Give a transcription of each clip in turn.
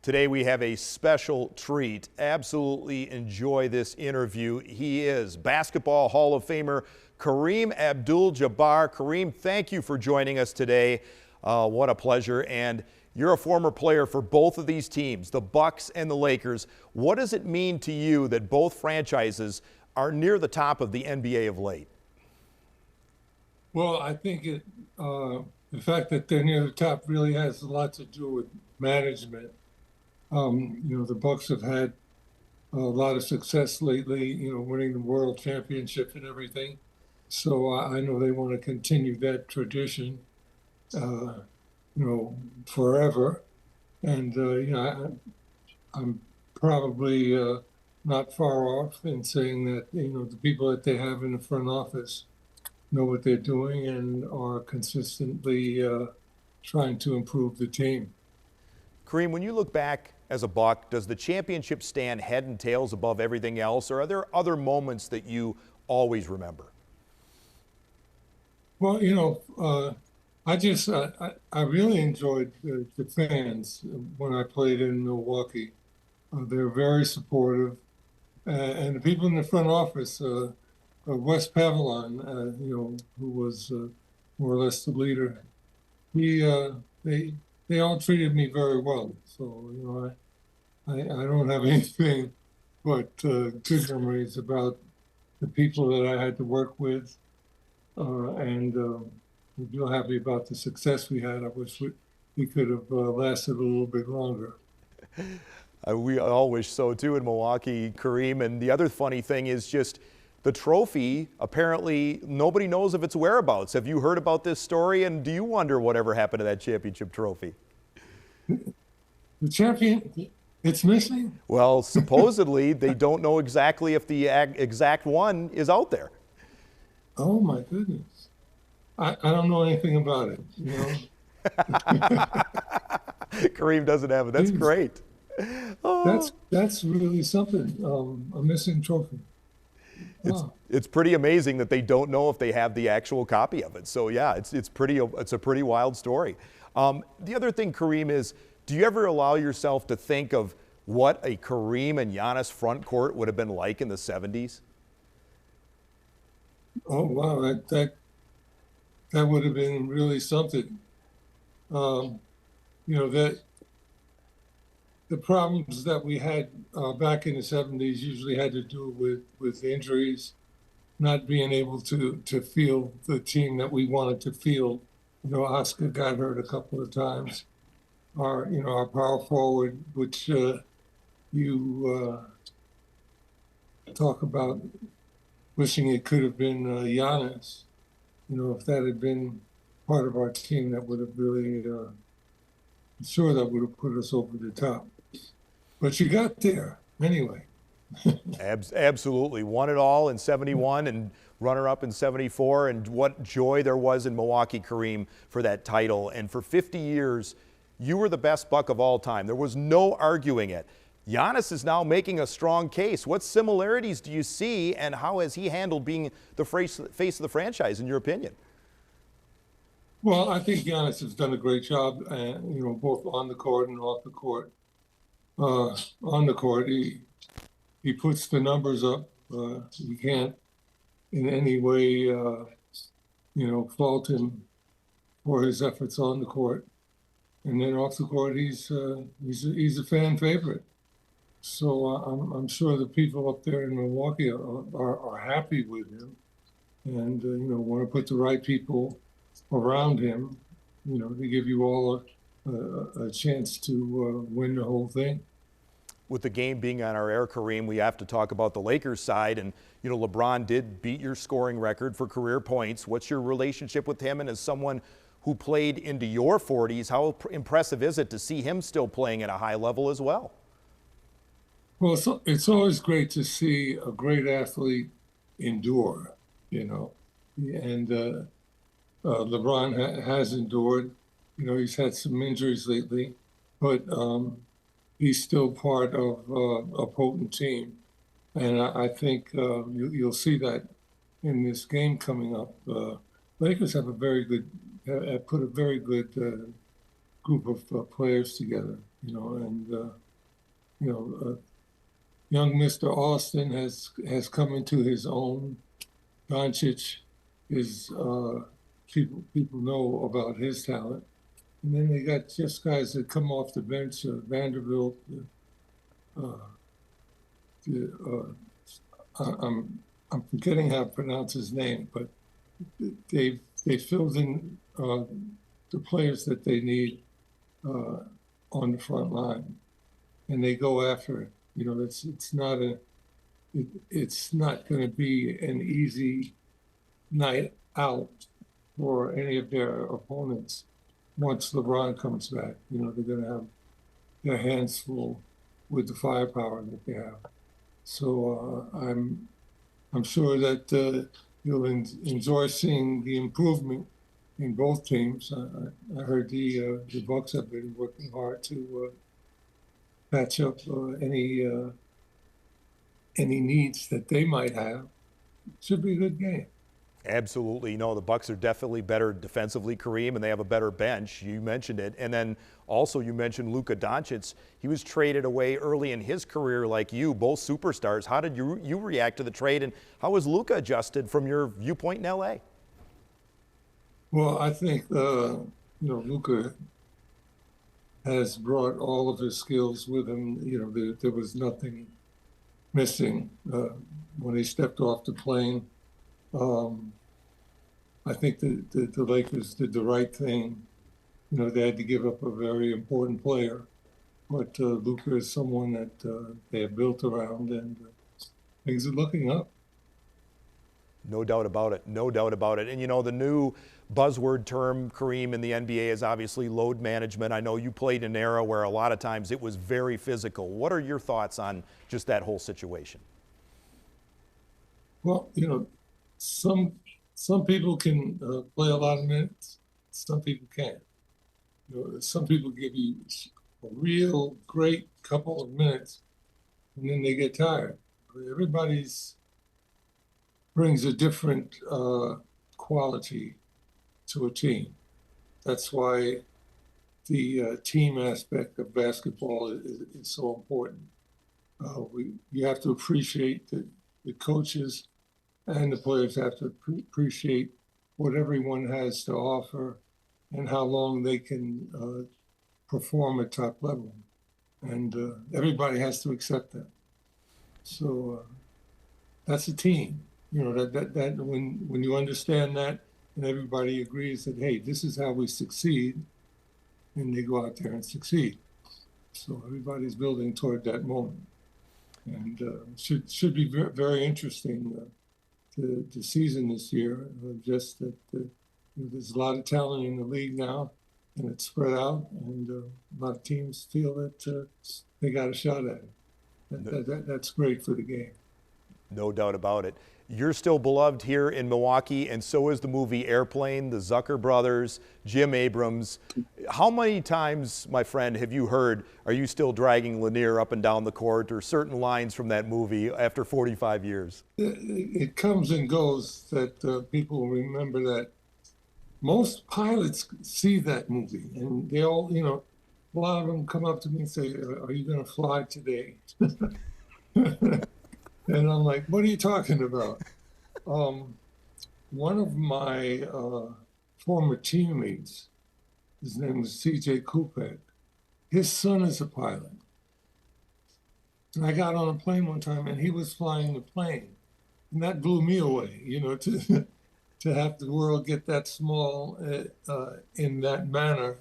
Today we have a special treat. Absolutely enjoy this interview. He is Basketball Hall of Famer Kareem Abdul-Jabbar. Kareem, thank you for joining us today. What a pleasure. And you're a former player for both of these teams, the Bucks and the Lakers. What does it mean to you that both franchises are near the top of the NBA of late? Well, I think the fact that they're near the top really has a lot to do with management. The Bucks have had a lot of success lately, winning the world championship and everything. So I know they want to continue that tradition, forever. And, I'm probably not far off in saying that, the people that they have in the front office know what they're doing and are consistently trying to improve the team. Kareem, when you look back as a Buck, does the championship stand head and tails above everything else, or are there other moments that you always remember? Well, I really enjoyed the fans when I played in Milwaukee. They're very supportive, and the people in the front office, Wes Pavillon, who was more or less the leader, they all treated me very well. So, I don't have anything but good memories about the people that I had to work with, and we feel happy about the success we had. I wish we could have lasted a little bit longer. We all wish so too in Milwaukee, Kareem. And the other funny thing is just the trophy, apparently nobody knows of its whereabouts. Have you heard about this story, and do you wonder whatever happened to that championship trophy? The champion, it's missing? Well, supposedly they don't know exactly if the exact one is out there. Oh my goodness. I don't know anything about it, Kareem doesn't have it. That's great. Oh. That's really something, a missing trophy. It's pretty amazing that they don't know if they have the actual copy of it. So yeah, it's a pretty wild story. The other thing, Kareem, is do you ever allow yourself to think of what a Kareem and Giannis front court would have been like in the 70s? Oh wow, that would have been really something. That the problems that we had back in the 70s usually had to do with injuries, not being able to field the team that we wanted to field. Oscar got hurt a couple of times. Our power forward, which you talk about wishing it could have been Giannis. If that had been part of our team, that would have really, I'm sure that would have put us over the top. But you got there anyway. Absolutely. Won it all in 71 and runner-up in 74. And what joy there was in Milwaukee, Kareem, for that title. And for 50 years, you were the best Buck of all time. There was no arguing it. Giannis is now making a strong case. What similarities do you see, and how has he handled being the face of the franchise, in your opinion? Well, I think Giannis has done a great job, both on the court and off the court. On the court, he puts the numbers up. You can't in any way, fault him for his efforts on the court. And then off the court, he's a fan favorite. So I'm sure the people up there in Milwaukee are happy with him, and want to put the right people around him, to give you all a chance to win the whole thing. With the game being on our air, Kareem, we have to talk about the Lakers side. And, LeBron did beat your scoring record for career points. What's your relationship with him? And as someone who played into your 40s, how impressive is it to see him still playing at a high level as well? Well, it's always great to see a great athlete endure, and LeBron has endured. He's had some injuries lately, but he's still part of a potent team. And I think you'll see that in this game coming up. Lakers have put a very good group of players together, and young Mr. Austin has come into his own. Doncic is people know about his talent, and then they got just guys that come off the bench. Vanderbilt. I'm forgetting how to pronounce his name, but they filled in the players that they need on the front line, and they go after it. It's not going to be an easy night out for any of their opponents once LeBron comes back. They're going to have their hands full with the firepower that they have. So I'm sure that you'll enjoy seeing the improvement in both teams. I heard the Bucks have been working hard to patch up any needs that they might have. Should be a good game. Absolutely. No, the Bucks are definitely better defensively, Kareem, and they have a better bench. You mentioned it. And then also you mentioned Luka Doncic. He was traded away early in his career like you, both superstars. How did you react to the trade, and how was Luka adjusted from your viewpoint in L.A.? Well, I think, Luka has brought all of his skills with him. There was nothing missing when he stepped off the plane. I think the Lakers did the right thing. They had to give up a very important player, but Luka is someone that they have built around, and things are looking up. No doubt about it. No doubt about it. And the new buzzword term, Kareem, in the NBA is obviously load management. I know you played in an era where a lot of times it was very physical. What are your thoughts on just that whole situation? Well, some people can play a lot of minutes. Some people can't. Some people give you a real great couple of minutes, and then they get tired. Everybody's brings a different quality to a team. That's why the team aspect of basketball is so important. You have to appreciate the coaches, and the players have to appreciate what everyone has to offer and how long they can perform at top level. And everybody has to accept that. So that's a team. That when you understand that and everybody agrees that, hey, this is how we succeed, and they go out there and succeed. So everybody's building toward that moment. And should be very, very interesting. The season this year, just that there's a lot of talent in the league now, and it's spread out, and a lot of teams feel that they got a shot at it. That's great for the game. No doubt about it. You're still beloved here in Milwaukee, and so is the movie Airplane, the Zucker brothers, Jim Abrams. How many times, my friend, have you heard, are you still dragging Lanier up and down the court, or certain lines from that movie after 45 years? It comes and goes that people remember that. Most pilots see that movie, and they all, a lot of them come up to me and say, are you going to fly today? And I'm like, what are you talking about? One of my former teammates, his name was C.J. Kupek, his son is a pilot. And I got on a plane one time, and he was flying the plane. And that blew me away, to have the world get that small in that manner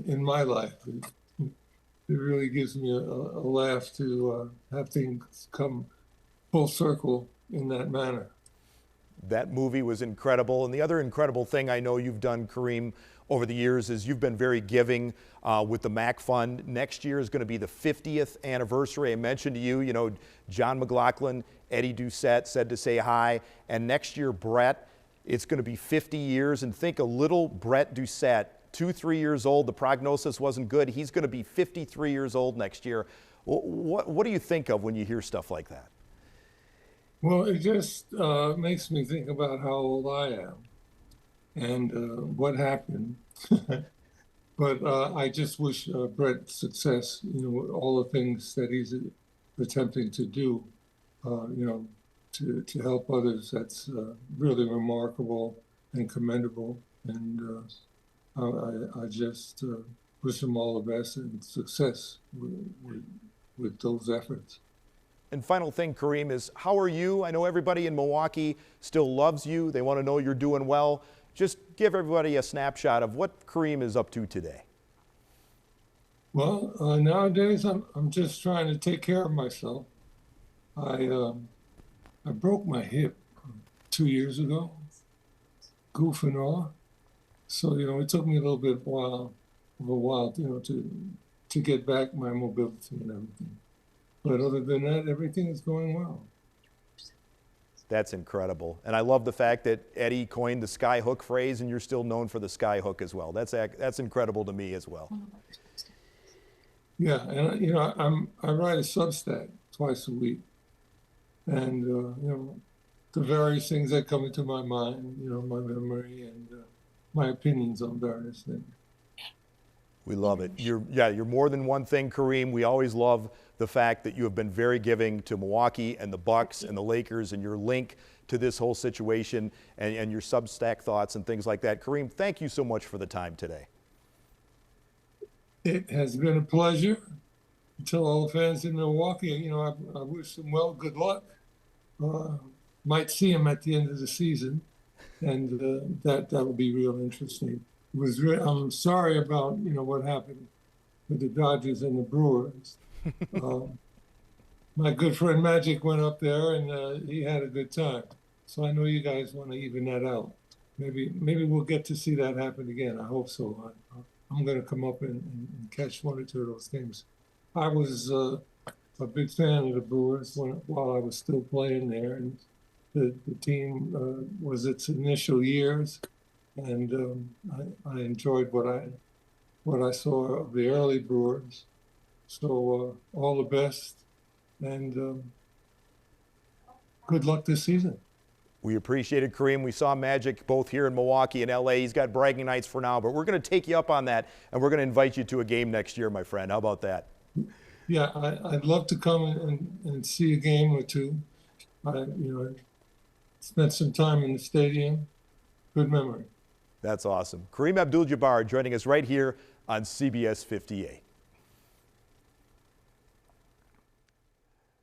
in my life. It really gives me a laugh to have things come full circle in that manner. That movie was incredible. And the other incredible thing I know you've done, Kareem, over the years is you've been very giving with the MAC Fund. Next year is going to be the 50th anniversary. I mentioned to you, John McLaughlin, Eddie Doucette said to say hi. And next year, Brett, it's going to be 50 years. And think a little Brett Doucette, 2-3 years old. The prognosis wasn't good. He's going to be 53 years old next year. What do you think of when you hear stuff like that? Well, it just makes me think about how old I am and what happened. But I just wish Brett success, with all the things that he's attempting to do, to help others. That's really remarkable and commendable. And I just wish him all the best and success with those efforts. And final thing, Kareem, is how are you? I know everybody in Milwaukee still loves you. They want to know you're doing well. Just give everybody a snapshot of what Kareem is up to today. Well, nowadays I'm just trying to take care of myself. I broke my hip 2 years ago, goof and all. So it took me a little bit of a while, to get back my mobility and everything. But other than that, everything is going well. That's incredible. And I love the fact that Eddie coined the sky hook phrase, and you're still known for the sky hook as well. That's incredible to me as well. Yeah, and I write a Substack twice a week, and the various things that come into my mind, my memory and my opinions on various things. We love it. You're more than one thing, Kareem. We always love the fact that you have been very giving to Milwaukee and the Bucks and the Lakers, and your link to this whole situation and your Substack thoughts and things like that. Kareem, thank you so much for the time today. It has been a pleasure. Tell all the fans in Milwaukee, I wish them well, good luck. Might see them at the end of the season, and that will be real interesting. I'm sorry about what happened with the Dodgers and the Brewers. My good friend Magic went up there and he had a good time. So I know you guys want to even that out. Maybe we'll get to see that happen again. I hope so. I'm going to come up and catch one or two of those games. I was a big fan of the Brewers while I was still playing there, and the team was its initial years. And I enjoyed what I saw of the early Brewers. So all the best, and good luck this season. We appreciate it, Kareem. We saw Magic both here in Milwaukee and LA. He's got bragging rights for now, but we're going to take you up on that, and we're going to invite you to a game next year, my friend. How about that? Yeah, I'd love to come and see a game or two. I spent some time in the stadium. Good memory. That's awesome. Kareem Abdul-Jabbar joining us right here on CBS 58.